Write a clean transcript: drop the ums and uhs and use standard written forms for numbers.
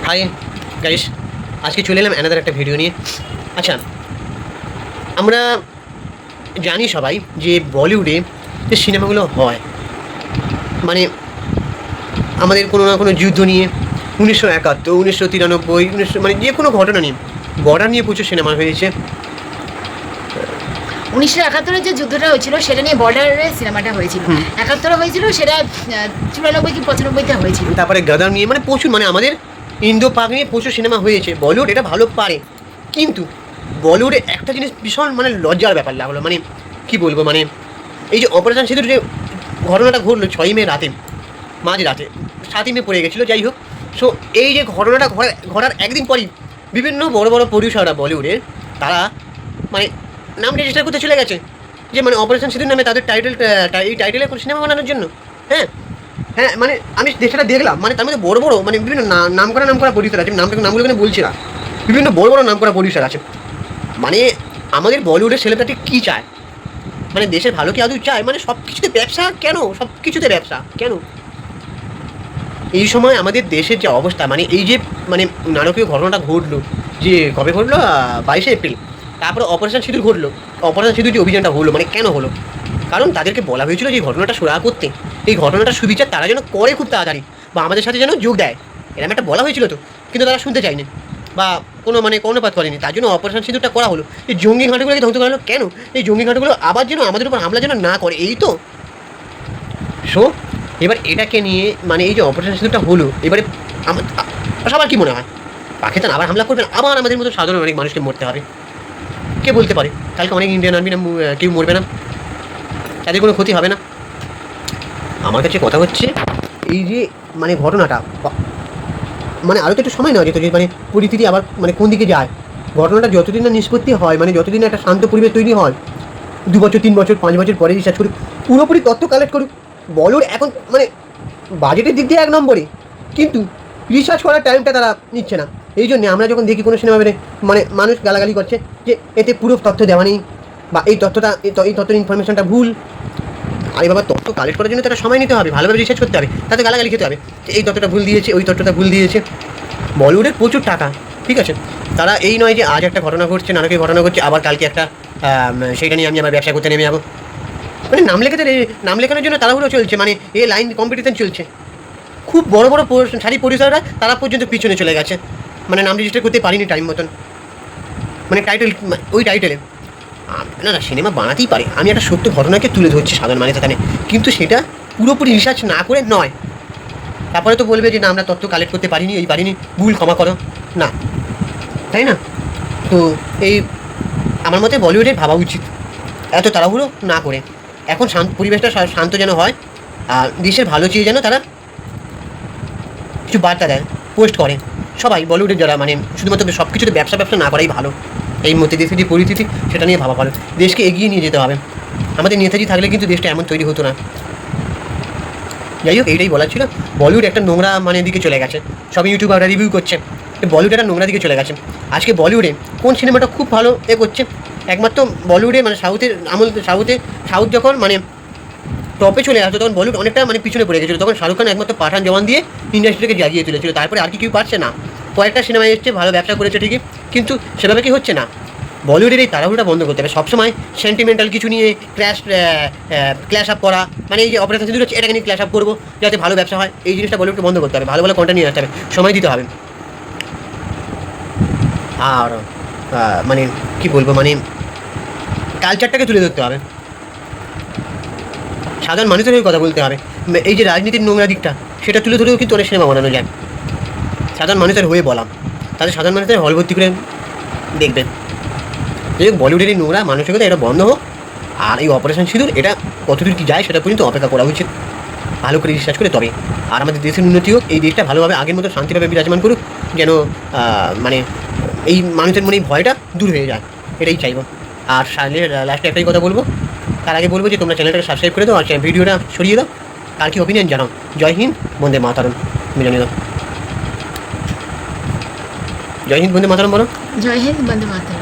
Hi guys, আজকে চলে এলাম অ্যানাদার একটা ভিডিও নিয়ে। আচ্ছা, আমরা জানি সবাই যে বলিউডে যে সিনেমাগুলো হয়, মানে আমাদের কোনো না কোনো যুদ্ধ নিয়ে 1971, 1993, মানে যে কোনো ঘটনা নিয়ে, বর্ডার নিয়ে প্রচুর সিনেমা হয়েছে। 1971 যে যুদ্ধটা হয়েছিল সেটা নিয়ে বর্ডারের সিনেমাটা হয়েছিল। 71 হয়েছিল, সেটা 94 কি 95তে হয়েছিল। তারপরে গাদার নিয়ে, মানে প্রচুর, মানে আমাদের ইন্দো পাক নিয়ে প্রচুর সিনেমা হয়েছে। বলিউড এটা ভালো পারে, কিন্তু বলিউডে একটা জিনিস ভীষণ মানে লজ্জার ব্যাপার লাগলো। মানে কি বলবো, মানে এই যে অপারেশন সিঁদুর যে ঘটনাটা ঘটলো 6ই মে রাতে, মাঝ রাতে 7ই মে পড়ে গেছিলো, যাই হোক। সো এই যে ঘটনাটা ঘটার একদিন পরই বিভিন্ন বড় বড় প্রডিউসাররা বলিউডের, তারা মানে নাম রেজিস্টার করতে চলে গেছে যে মানে অপারেশন সিঁদুর নামে তাদের এই টাইটেলে কোনো সিনেমা বানানোর জন্য। হ্যাঁ হ্যাঁ, মানে আমি সেটা দেখলাম, মানে তার মধ্যে বড় বড় মানে বিভিন্ন নাম করা প্রডিউসার আছে। নামগুলো এখানে বলছি না, বিভিন্ন বড় বড় নাম করা প্রডিউসার আছে। মানে আমাদের বলিউডের সেলিব্রিটি কী চায়, মানে দেশের ভালো কি আদৌ চায়? মানে সব কিছুতে ব্যবসা কেন, সব কিছুতে ব্যবসা কেন? এই সময় আমাদের দেশের যে অবস্থা, মানে এই যে মানে নারকীয় ঘটনাটা ঘটলো, যে কবে ঘটলো, 22শে এপ্রিল। তারপরে অপারেশন সিঁদুর ঘটলো। অপারেশন সিঁদুর যে অভিযানটা হলো, মানে কেন হলো? কারণ তাদেরকে বলা হয়েছিল যে এই ঘটনাটা সুরাহা করতে, এই ঘটনাটা সুবিচার তারা যেন করে খুব তাড়াতাড়ি, বা আমাদের সাথে যেন যোগ দেয়, এরকম একটা বলা হয়েছিল তো। কিন্তু তারা শুনতে চায়নি বা কোনো মানে কর্ণপাত করেনি। তার জন্য অপারেশন সিঁদুরটা করা হলো। এই জঙ্গি ঘাঁটিগুলোকে ধ্বংস করা হলো কেন? এই জঙ্গি ঘাঁটিগুলো আবার যেন আমাদের উপর হামলা যেন না করে, এই তো। সো এবার এটাকে নিয়ে, মানে এই যে অপারেশন সিঁদুরটা হলো, এবারে সবার কী মনে হয়, পাকিস্তান আবার হামলা করবেন, আবার আমাদের মতো সাধারণ অনেক মানুষকে মরতে হবে? কে বলতে পারে কালকে অনেক ইন্ডিয়ান আর্মি না কেউ মরবে না, তাদের কোনো ক্ষতি হবে না? আমার কাছে কথা হচ্ছে এই যে মানে ঘটনাটা, মানে আরও তো একটু সময় নেওয়া যেত, যে মানে পরিস্থিতি আবার মানে কোন দিকে যায়। ঘটনাটা যতদিন না নিষ্পত্তি হয়, মানে যতদিন না একটা শান্ত পরিবেশ তৈরি হয়, 2 বছর 3 বছর 5 বছর পরে রিসার্চ করুক, পুরোপুরি তথ্য কালেক্ট করুক। বলিউড এখন মানে বাজেটের দিক দিয়ে 1 নম্বরে, কিন্তু রিসার্চ করার টাইমটা তারা নিচ্ছে না। এই জন্যে আমরা যখন দেখি কোনো সিনেমা বেরোয়, মানে মানুষ গালাগালি করছে যে এতে পুরো তথ্য দেওয়া নেই, বা এই তথ্যের ইনফরমেশনটা ভুল। আরে বাবা, তথ্য কালেক্ট করার জন্য তারা সময় নিতে হবে, ভালোভাবে রিসার্চ করতে হবে, তাতে গালাগালি খেতে হবে যে এই তথ্যটা ভুল দিয়েছে, ওই তথ্যটা ভুল দিয়েছে। বলিউডের প্রচুর টাকা, ঠিক আছে, তারা এই নয় যে আজ একটা ঘটনা ঘটছে, নানাকি ঘটনা ঘটছে, আবার কালকে একটা সেইটা নিয়ে আমি আমার ব্যবসা করতে নেমে যাবো। মানে নাম লেখানোর জন্য তাড়াহুড়ো চলছে, মানে এই লাইন কম্পিটিশন চলছে। খুব বড় বড় শাড়ি পরিচালকরা তারা পর্যন্ত পিছনে চলে গেছে, মানে নাম রেজিস্টার করতে পারিনি টাইম মতন, মানে টাইটেল, ওই টাইটেলে। না না, সিনেমা বানাতেই পারে। আমি একটা সত্য ঘটনাকে তুলে ধরছি সাধারণ মানুষের এখানে, কিন্তু সেটা পুরোপুরি রিসার্চ না করে নয়। তারপরে তো বলবে যে না, আমরা তথ্য কালেক্ট করতে পারিনি, পারিনি, ভুল, ক্ষমা করো না, তাই না? তো এই আমার মতে বলিউডের ভাবা উচিত এত তাড়াহুড়ো না করে, এখন পরিবেশটা শান্ত যেন হয়, আর দেশের ভালো চেয়ে যেন তারা কিছু বার্তা দেয়, পোস্ট করে সবাই। বলিউডের যারা মানে শুধুমাত্র সব কিছুতে ব্যবসা না করাই ভালো। এই মধ্যে দেশের যে পরিস্থিতি সেটা নিয়ে ভাবা ভালো, দেশকে এগিয়ে নিয়ে যেতে হবে। আমাদের নেতাজি থাকলে কিন্তু দেশটা এমন তৈরি হতো না। যাই হোক, এইটাই বলার ছিল। বলিউড একটা নোংরা মানে দিকে চলে গেছে, সব ইউটিউবাররা রিভিউ করছে, বলিউড একটা নোংরা দিকে চলে গেছে। আজকে বলিউডে কোন সিনেমাটা খুব ভালো করছে? একমাত্র বলিউডে, মানে সাউথ যখন মানে টপে চলে আসতো, তখন বলিউড অনেকটা মানে পিছনে পড়ে গেছিলো। তখন শাহরুখ খান একমাত্র পাঠান জওয়ান দিয়ে ইন্ডাস্ট্রিকে জাগিয়ে তুলেছিল। তারপরে আর কি কেউ পারছে না। কয়েকটা সিনেমা এসছে, ভালো ব্যবসা করেছে ঠিকই, কিন্তু সেভাবে কি হচ্ছে না। বলিউডের এই তাড়াহুড়োটা বন্ধ করতে হবে। সবসময় সেন্টিমেন্টাল কিছু নিয়ে ক্ল্যাশ আপ করা, মানে এই যে অপারেশন সিঁদুর হচ্ছে, এটাকে নিয়ে ক্ল্যাশ আপ করবো যাতে ভালো ব্যবসা হয়, এই জিনিসটা বলিউডকে বন্ধ করতে হবে। ভালো ভালো কন্টেন্ট নিয়ে আসতে হবে, সময় দিতে হবে। আর মানে কি বলবো, মানে কালচারটাকে তুলে ধরতে হবে, সাধারণ মানুষের হয়ে কথা বলতে হবে। এই যে রাজনীতির নোংরা দিকটা, সেটা তুলে ধরেও কিন্তু অনেক সিনেমা বানানো যায়। সাধারণ মানুষের হয়ে বলা, তাদের সাধারণ মানুষের হল ভর্তি করে দেখবেন। যে বলিউডের এই নোংরা মানসিকতা এটা বন্ধ হোক, আর এই অপারেশন সিঁদুর এটা কতদূর কী যায় সেটা পর্যন্ত অপেক্ষা করা উচিত, ভালো করে রিসার্চ করে। তবে আর আমাদের দেশের উন্নতি হোক, এই দেশটা ভালোভাবে আগের মতো শান্তিভাবে বিরাজমান করুক, যেন মানে এই মানুষের মনে এই ভয়টা দূর হয়ে যায়, এটাই চাইব। আর লাস্টে একটাই কথা বলবো, তার আগে বলবো যে তোমরা চ্যানেলটাকে সাবস্ক্রাইব করে দাও, আর ভিডিওটা সরিয়ে দাও, তার কি ওপিনিয়ন জানাও। জয় হিন্দ, বন্দে মাতরম, মিলনে দাও। জয় হিন্দ, বন্দে মাতরম বলো। জয় হিন্দ, বন্দে মাতরম।